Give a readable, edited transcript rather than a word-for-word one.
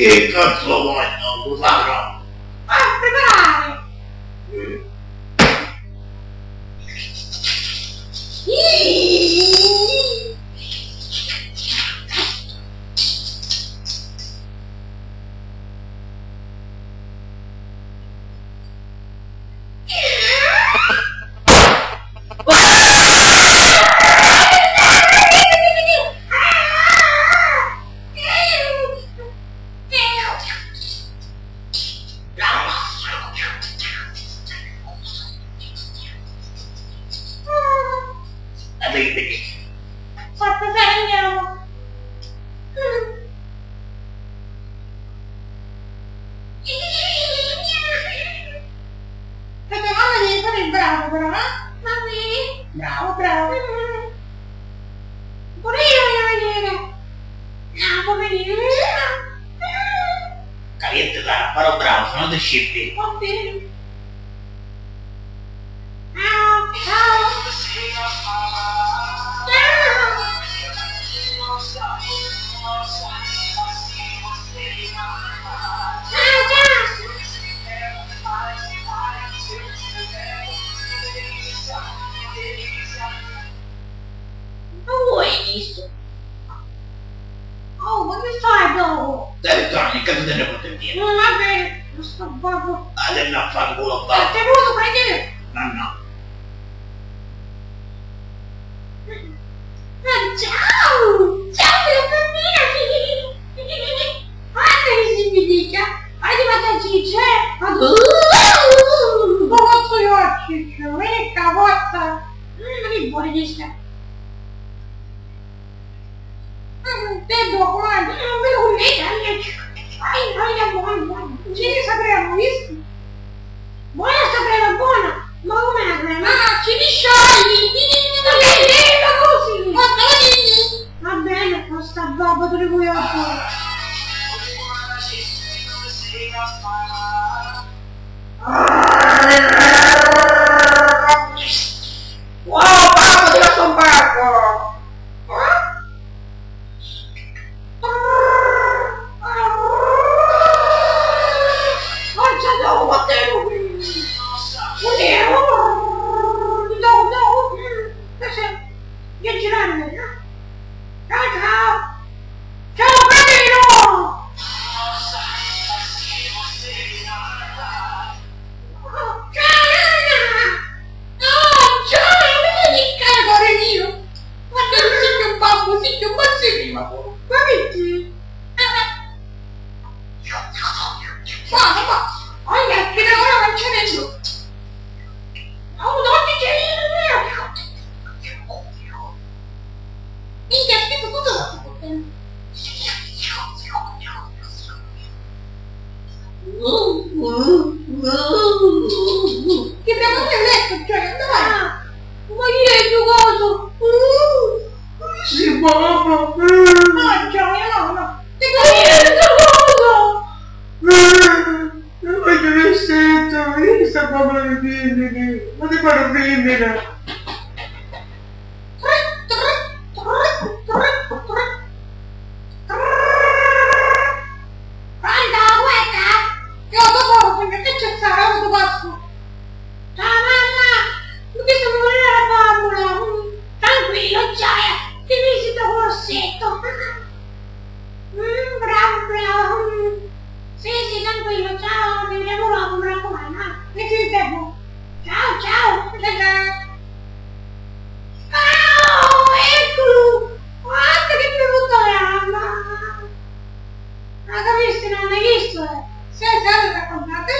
Che cazzo vuoi? No, lo farò. A preparare! Forza, dai, andiamo! Aspetta, mamma devi fare il bravo però, eh? Mamma! Bravo, bravo! Pure io voglio venire! No, può venire! Cariente Sara, farò bravo, se no ti scippi. Va bene! Ciao! Ciao! Non vuoi visto? Oh, ma che fai dopo? Dai, Tony, che te ne porti via? Va bene, lo sto babbo. Andiamo a fare culo, È va. tenuto, prendi! No. Ciao! Ciao, mio bambino! Guarda che si mi dica! Hai di patatine, ma posso io a ciccio? Vieni qua, forza! Non è buona di sta! Te dopo, guarda, non me lo vedi! Vai, ci sapremo, visto? Buona sapremo, buona! Ma come la crema? Ah, ci sciogli! Non è vero così! Va bene, questa babba te ne vuoi ancora! Wow, babbo, ti lascio un babbo! Che abbiamo letto, cioè, ma io hai giocato! Sì, mamma! No, gioia, no! Ti hai giocato! Non voglio che sento, io sta papà di femmina! Ma ti pare femmina! Ciao! Oh, eccolo! Guarda che brutto è! Ma capisci, non hai visto? Sei già raccontato